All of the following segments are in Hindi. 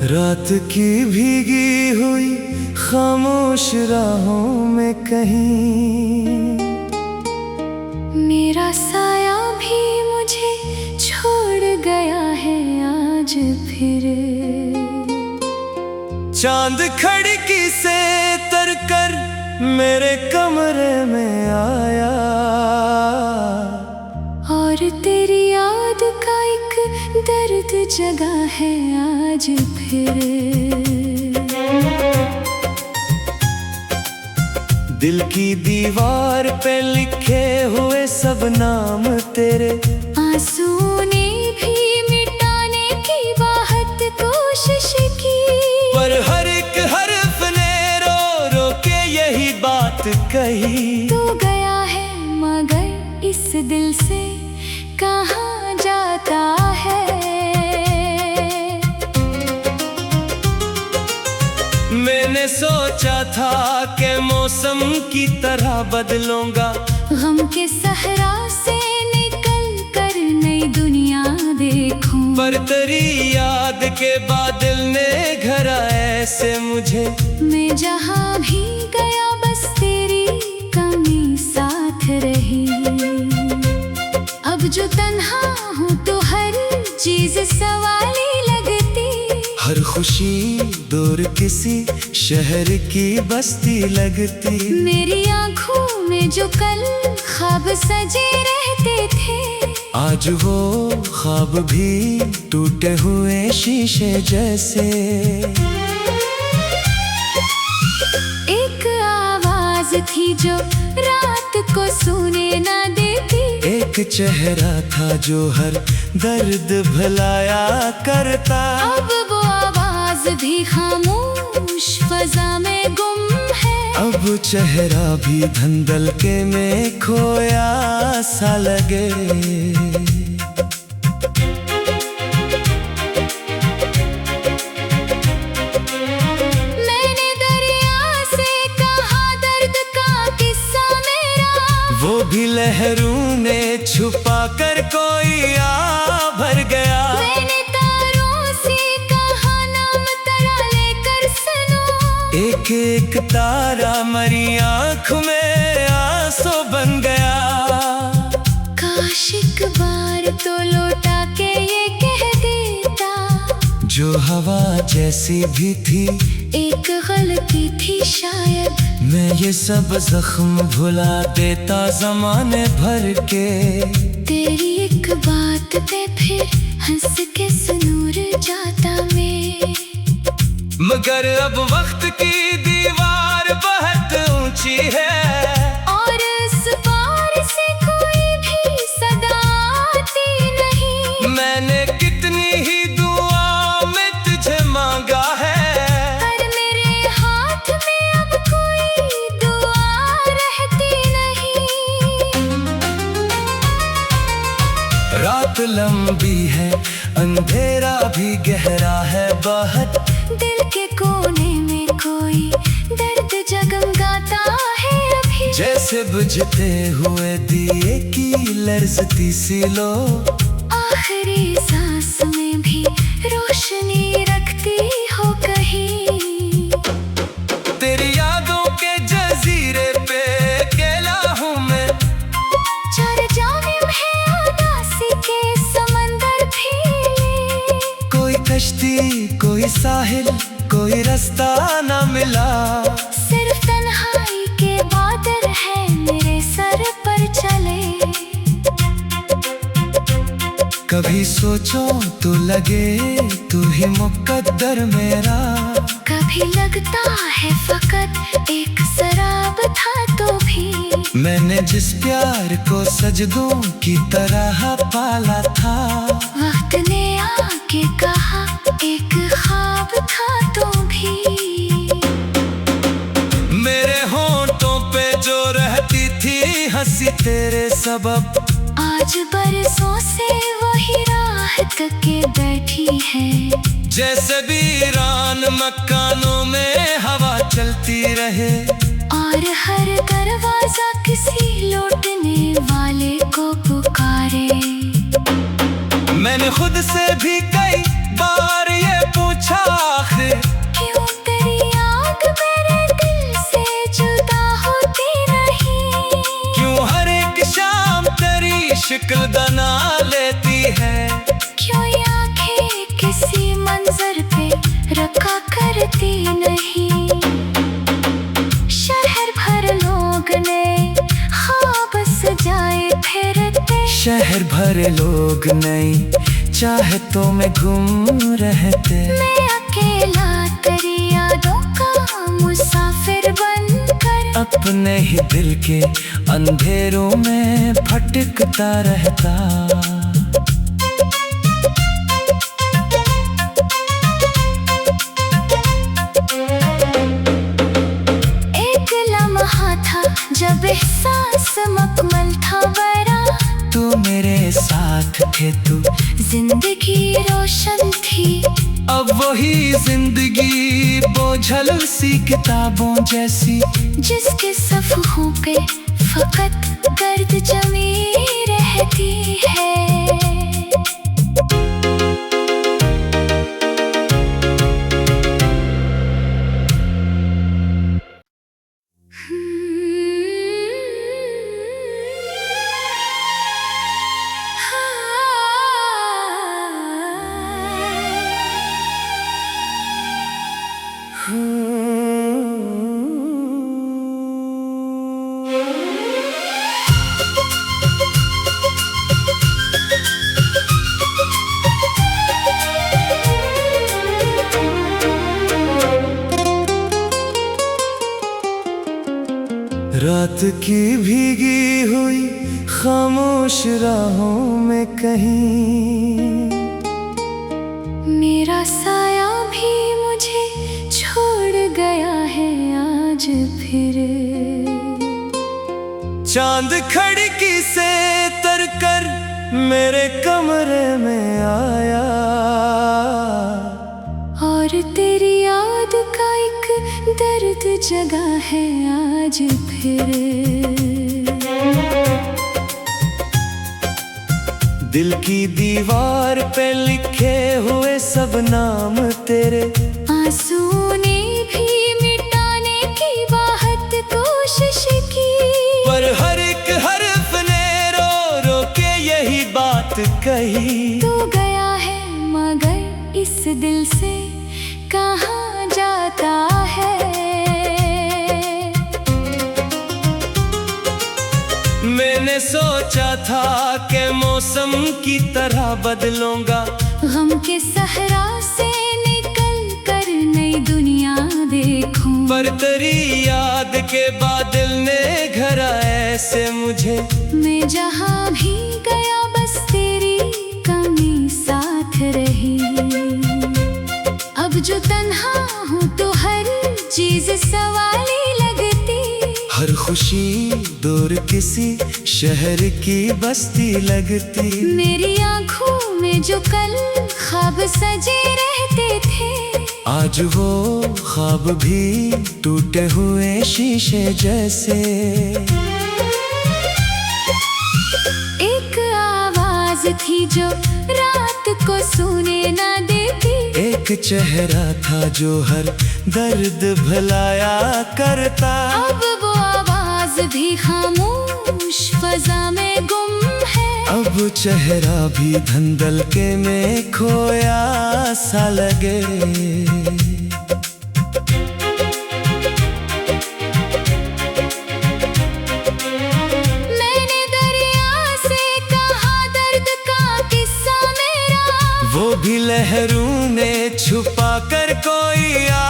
रात की भीगी हुई खामोश राहों में कहीं मेरा साया भी मुझे छोड़ गया है आज फिर। चांद खिड़की से तरकर मेरे कमरे में आया और तेरी याद का एक दर्द जगा है आज फिर। दिल की दीवार पे लिखे हुए सब नाम तेरे, आंसू ने भी मिटाने की बहुत कोशिश की, पर हर एक हर्फ ने रो रो के यही बात कही। तू गया है मगर इस दिल से कहाँ जाता है। मैंने सोचा था कि मौसम की तरह बदलूंगा, गम के सहरा से निकल कर नई दुनिया देखूं, पर तेरी याद के बादल ने घरा ऐसे मुझे। मैं जहाँ भी गया बस तेरी कमी साथ रही। अब जो तन्हा हूँ तो हर चीज सवाली लगती, हर खुशी दूर किसी शहर की बस्ती लगती। मेरी आँखों में जो कल ख्वाब सजे रहते थे, आज वो ख्वाब भी टूटे हुए शीशे जैसे। एक आवाज थी जो रात को सुने ना देती, एक चेहरा था जो हर दर्द भुलाया करता। अब वो आवाज भी खामोश फजा में गुम है, अब चेहरा भी धंधल के में खोया सा लगे। मैंने दरिया से कहा दर्द का किस्सा मेरा, वो भी लहरों ने छुपा कर कोई आ भर गया। मैंने तारों से कहा नाम तेरा लेकर सुनो, एक एक तारा मरी आँख में आंसू बन गया। काश एक बार तो लौटा के ये कह देता, जो हवा जैसी भी थी एक गलती थी शायद, मैं ये सब जख्म भुला देता जमाने भर के। तेरी एक बात पे फिर हंस के सुनूर जाता मैं, मगर अब वक्त की दीवार बहुत ऊंची है, और इस पार से कोई भी सदा आती नहीं। मैंने कितनी ही दुआ में तुझे मांगा है, पर मेरे हाथ में अब कोई दुआ रहती नहीं। रात लंबी है अंधेरा भी गहरा है बहुत, दिल के कोने में कोई दर्द जगमगाता है अभी, जैसे बुझते हुए दिए की लर्जती सी लो। आखिरी सांस में भी रोशनी रखती हो कहीं। तेरी यादों के जजीरे पे अकेला हूँ मैं, चढ़ जानिम है उदासी के समंदर भी, कोई कश्ती कोई साहिल कोई रास्ता ना मिला। सिर्फ तन्हाई के बादल है मेरे सर पर चले। कभी सोचो तो लगे तू ही मुकद्दर मेरा, कभी लगता है फकत एक शराब था तो भी, मैंने जिस प्यार को सजदों की तरह पाला था, वक्त ने आके कहा एक ख्वाब था तो भी। मेरे होंठों पे जो रहती थी हंसी तेरे सबब, आज बरसों से वही राह तके बैठी है, जैसे वीरान मकानों में हवा चलती रहे, और हर दरवाजा किसी लौटने वाले को पुकारे। मैंने खुद से भी कई बार ये पूछा शक्ल बना लेती है। क्यों ये आंखें किसी मंजर पे रखा करती नहीं। शहर भर लोग ने ख्वाब सजाए फिरते। शहर भर लोग नई चाहतों में गुम रहते। मैं अकेला तेरी यादों का मुसाफिर बनकर अपने ही दिल के अंधेरों में भटकता रहता। एक लम्हा था जब एहसास मुकम्मल था बरा। तू मेरे साथ थे, तू जिंदगी रोशन थी। अब वही जिंदगी बोझल सी किताबों जैसी, जिसके सफ़हों पे फकत गर्द जमी रहती है। रात की भीगी हुई खामोश राहों में कहीं मेरा साया भी मुझे छोड़ गया है आज फिर। चांद खिड़की से तरकर मेरे कमरे में आया, और तेरी याद का एक दर्द जगा है आज फिर। दिल की दीवार पे लिखे हुए सब नाम तेरे, आंसू ने भी मिटाने की बहुत कोशिश की। पर हर एक हर्फ ने रो रो के यही बात कही। तू गया है मगर इस दिल से कहाँ जाता है। मैंने सोचा था कि मौसम की तरह बदलूंगा, गम के सहरा से निकल कर नई दुनिया देखूं। पर तेरी याद के बादल ने घरा ऐसे मुझे। मैं जहाँ भी गया बस तेरी कमी साथ रही। अब जो तन्हा हूँ तो हर चीज सवाली लगती। हर खुशी दूर किसी शहर की बस्ती लगती। मेरी आँखों में जो कल ख्वाब सजे रहते थे, आज वो ख्वाब भी टूटे हुए शीशे जैसे। एक आवाज थी जो रात को सुने ना देती। एक चेहरा था जो हर दर्द भुलाया करता। अब वो आवाज भी खामोश फजा में गुम है। अब चेहरा भी धंधल के में खोया सा लगे। मैंने दरिया से कहा दर्द का किस्सा मेरा, वो भी लहरों ने छुपा कर कोई आ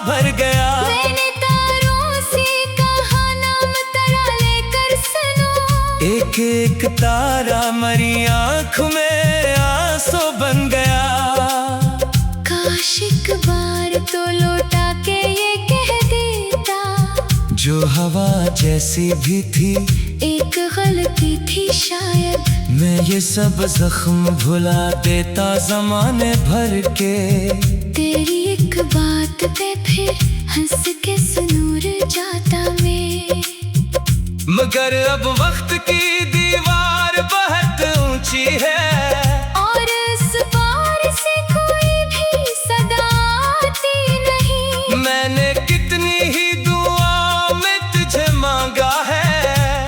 भर गया। मैंने तारों से कहा नाम तेरा लेकर सुनो। एक एक तारा मरी आँख में आंसू बन गया। काश एक बार तो लौटा के ये कह देता, जो हवा जैसी भी थी एक गलती थी शायद। मैं ये सब जख्म भुला देता जमाने भर के। तेरी एक बात पे फिर हंस के सुनूर जाता मैं। मगर अब वक्त की दीवार बहुत ऊंची है, और इस पार से कोई भी सदा आती नहीं। मैंने कितनी ही दुआ में तुझे मांगा है,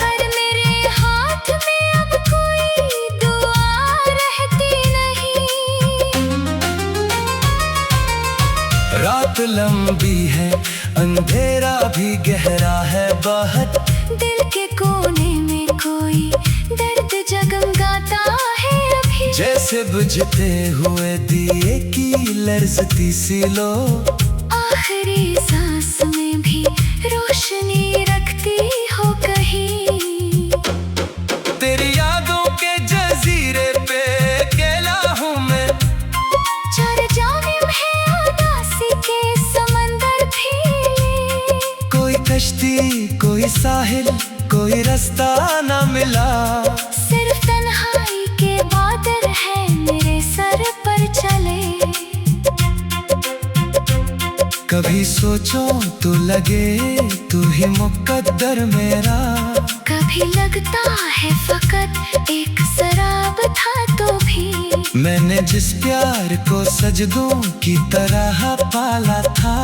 पर मेरे हाथ में अब कोई रात लंबी है, अंधेरा भी गहरा है बहुत। दिल के कोने में कोई दर्द जगमगाता है अभी। जैसे बुझते हुए दिए की लर्जती सी लो, आखिरी सांस में भी रोशनी रखती हो कहीं। तेरी यादों के जजीरे पे अकेला हूँ मैं। चार जानिब है उदासी के समंदर भी। कोई कश्ती, कोई साहिल, कोई रास्ता ना मिला। सिर्फ तन्हाई के बादल है मेरे सर पर चले। कभी सोचो तो लगे तू ही मुकद्दर मेरा। कभी लगता है फकत एक शराब था तो भी। मैंने जिस प्यार को सजदों की तरह पाला था,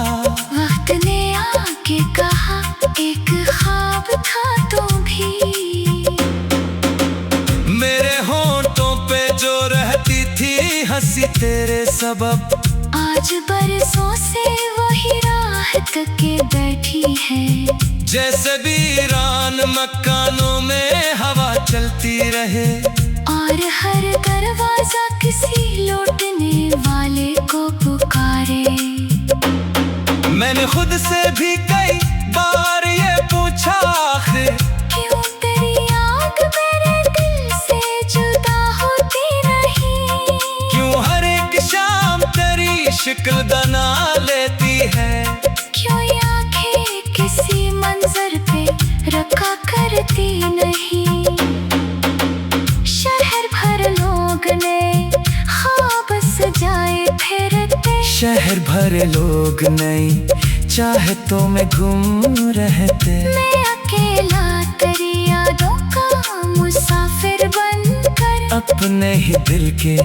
वक्त ने आके कहा एक ख्वाब था तो भी। मेरे होंठों पे जो रहती थी हंसी तेरे सबब, आज बरसों से वही राह तके बैठी है। जैसे वीरान मकानों में हवा चलती रहे, और हर दरवाजा किसी लौटने वाले को पुकारे। मैंने खुद से भी कई बार ये पूछा आखिर, क्यों तेरी याद मेरे दिल से जुदा होती रही। क्यों हर एक शाम तेरी शिक्ल बना लेती है। क्यों ये आंखें किसी मंजर पे रखा करती नहीं। शहर भर लोग ने ख्वाब सजाए फिरते। शहर भर लोग नई चाहतों में गुम रहते। मैं अकेला तेरी यादों का मुसाफिर बनकर, अपने ही दिल के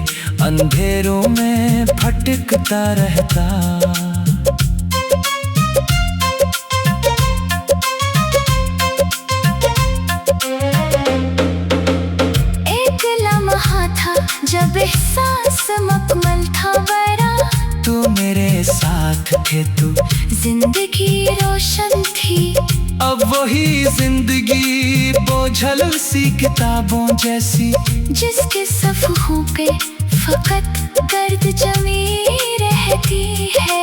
अंधेरों में भटकता रहता। एक लम्हा था जब एहसास मुकम्मल था बरा। तू मेरे साथ थे, तू जिंदगी रोशन थी। अब वही जिंदगी बोझल सी किताबों जैसी, जिसके सफ़हों पे फकत गर्द जमी रहती है।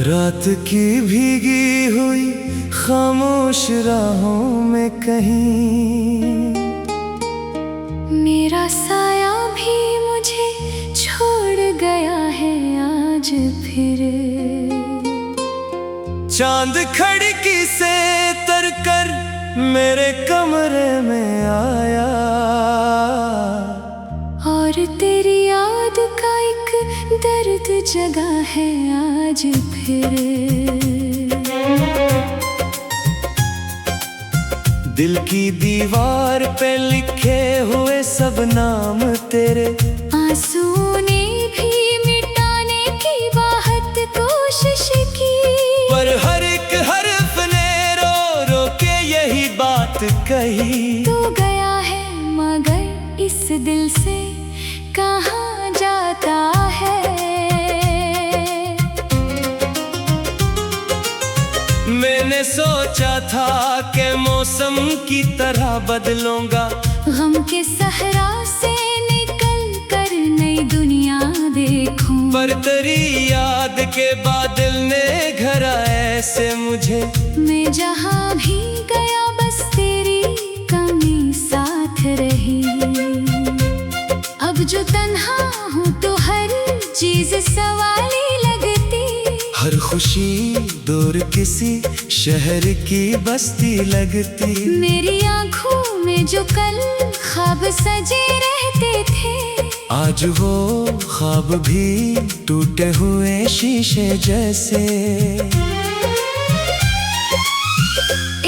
रात की भीगी हुई खामोश राहों में कहीं, मेरा साया भी मुझे छोड़ गया है आज फिर। चांद खिड़की से तरकर मेरे कमरे में आया, और तेरी याद का एक दर्द जगा है आज फिर। दिल की दीवार पे लिखे हुए सब नाम तेरे, आंसू ने भी मिटाने की बहुत कोशिश की। पर हर एक हर्फ ने रो रो के यही बात कही। तू गया है मगर इस दिल से कहाँ जाता है। मैंने सोचा था कि मौसम की तरह बदलूंगा, गम के सहरा से निकल कर नई दुनिया देखूं। पर तेरी याद के बादल ने घरा ऐसे मुझे। मैं जहाँ भी गया बस तेरी कमी साथ रही। अब जो तन्हा हूँ तो हर चीज सवाली लगती। हर खुशी दूर किसी शहर की बस्ती लगती। मेरी आंखों में जो कल ख्वाब सजे रहते थे, आज वो ख्वाब भी टूटे हुए शीशे जैसे।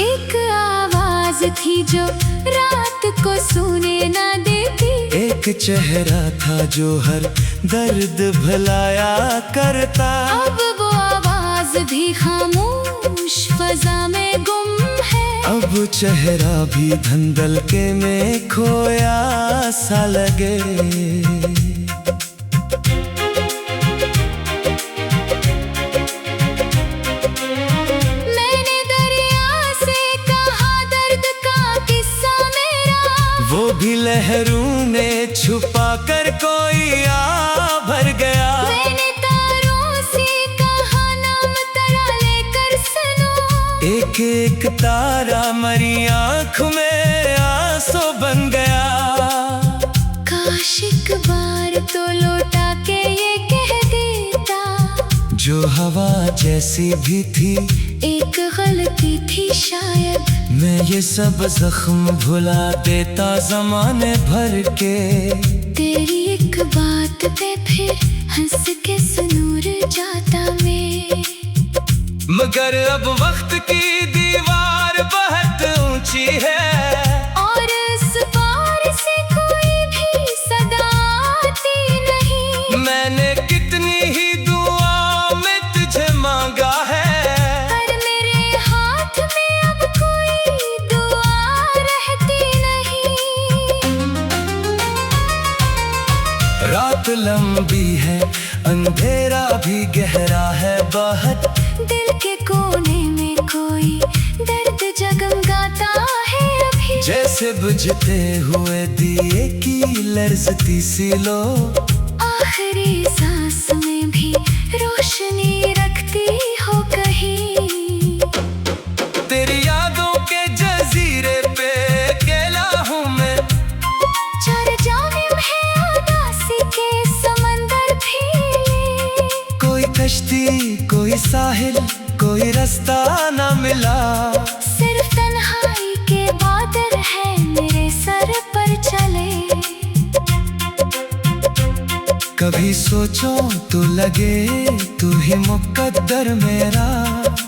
एक आवाज थी जो रात को सुने ना देती, एक चेहरा था जो हर दर्द भुलाया करता। अब वो आवाज भी खामोश फजा में गुम है। अब चेहरा भी धंधलके में खोया सा लगे। मैंने दरिया से कहा दर्द का किस्सा मेरा, वो भी लहरों ने छुपा कर कोई आ भर गया। मैंने तारों से कहा नाम तेरा लेकर सुनो, एक एक तारा मरी आँख में आंसू बन गया। काश एक बार तो लौटा के ये कह देता, जो हवा जैसी भी थी एक गलती थी शायद। मैं ये सब जख्म भुला देता जमाने भर के। तेरी एक बात पे फिर हंस के सुनूर जाता मैं। मगर अब वक्त की दीवार बहुत ऊंची है, और इस पार से कोई भी सदा आती नहीं। मैंने कितनी ही दुआ में तुझे मांगा है, पर मेरे हाथ में अब कोई दुआ रहती नहीं। रात लंबी है अंधेरा भी गहरा है बहुत। दिल के कोने में कोई दर्द जगमगाता है अभी, जैसे बुझते हुए दिए की लर्जती सी लो। आखिरी सांस में भी रोशनी रखती हो कहीं। तेरी यादों के जजीरे पे अकेला हूँ मैं, चार जानिब है उदासी के समंदर भी। कोई कश्ती कोई साहिल कोई रास्ता ना मिला। सिर्फ तन्हाई के बादल है मेरे सर पर चले। कभी सोचो तो लगे तू ही मुकद्दर मेरा,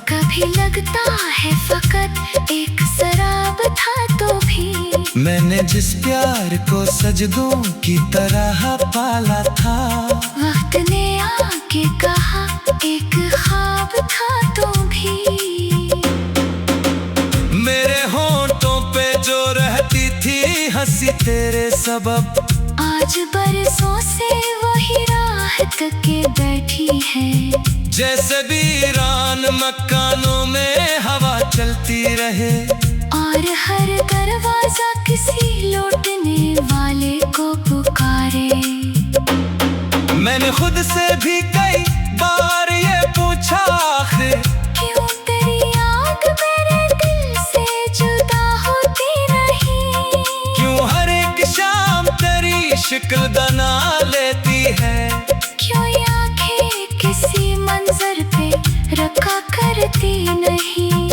कभी लगता है फकत एक शराब था तो भी। मैंने जिस प्यार को सजदों की तरह पाला था, वक्त ने आके कहा एक ख्वाब था तो भी। मेरे होंठों पे जो रहती थी हंसी तेरे सबब, आज बरसों से वही राह तके बैठी है। जैसे वीरान मकानों में हवा चलती रहे, और हर दरवाजा किसी लौटने वाले को पुकारे। मैंने खुद से भी कई बार ये पूछा आखिर, क्यों तेरी आग मेरे दिल से जुदा होती नहीं। क्यों हर एक शाम तेरी शक्ल बना लेती है। क्यों ये आंखें किसी मंजर पे रखा करती नहीं।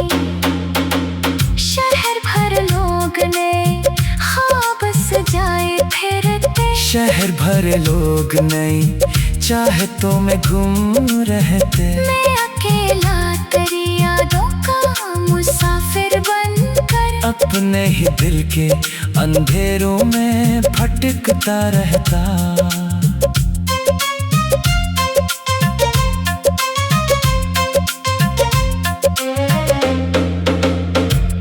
शहर भर लोग ने ख्वाब सजाए फिरते, शहर भर लोग नहीं चाहतों में घूम रहते। मैं अकेला तेरी यादों का मुसाफिर बनकर, अपने ही दिल के अंधेरों में भटकता रहता।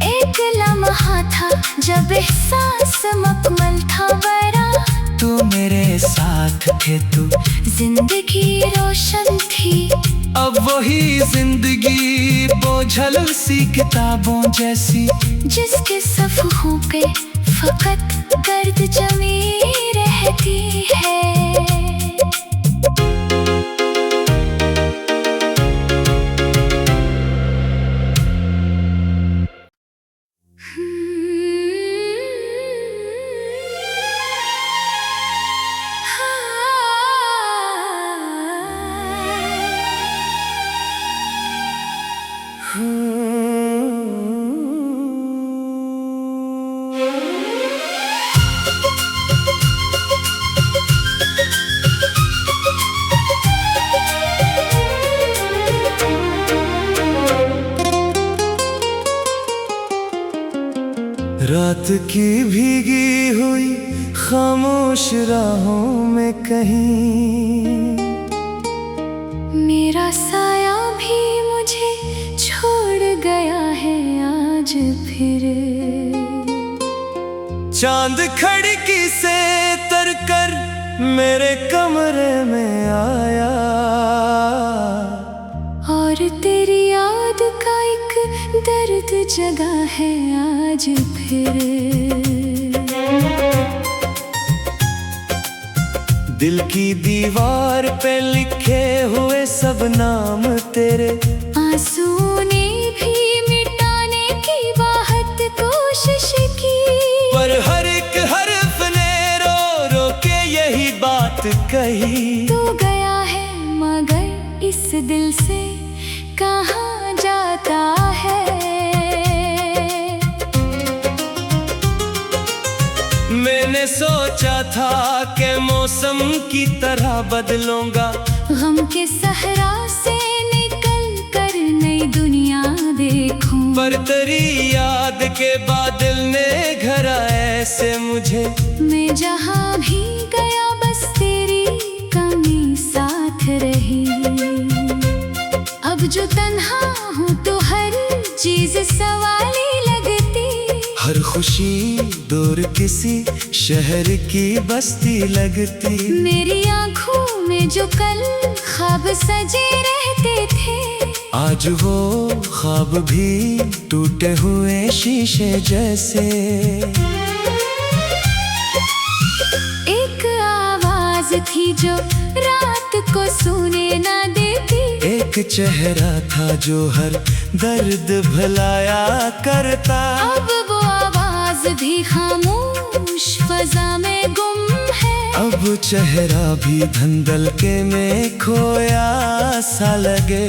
एक लम्हा था जब एहसास मकमल था बरा। तू मेरे साथ थे तू जिंदगी रोशन थी, अब वही जिंदगी बोझल सी किताबों जैसी। जिसके सफ़हों पे फकत गर्द जमी रहती है। रात की भीगी हुई खामोश राहों में कहीं मेरा साया भी मुझे छोड़ गया है आज फिर। चांद खिड़की से तरकर मेरे कमरे में आया और तेरी याद का एक दर्द जगा है आज फिर। दिल की दीवार पे लिखे हुए सब नाम तेरे, आंसू ने भी मिटाने की बहुत कोशिश की, पर हर एक हर्फ ने रो रो के यही बात कही। तू गया है मगर इस दिल से कहाँ जाता है। मैंने सोचा था कि मौसम की तरह बदलूंगा, गम के सहरा से निकल कर नई दुनिया देखूं, पर तेरी याद के बादल ने घरा ऐसे मुझे। मैं जहाँ भी गया बस तेरी कमी साथ रही। अब जो तन्हा हूँ तो हर चीज सवाली लगती, हर खुशी दूर किसी शहर की बस्ती लगती। मेरी आँखों में जो कल ख्वाब सजे रहते थे, आज वो ख्वाब भी टूटे हुए शीशे जैसे। एक आवाज थी जो रात को सुने ना देती, एक चेहरा था जो हर दर्द भुलाया करता। अब वो आवाज भी खामोश फजा में गुम है, अब चेहरा भी धंधल के में खोया सा लगे।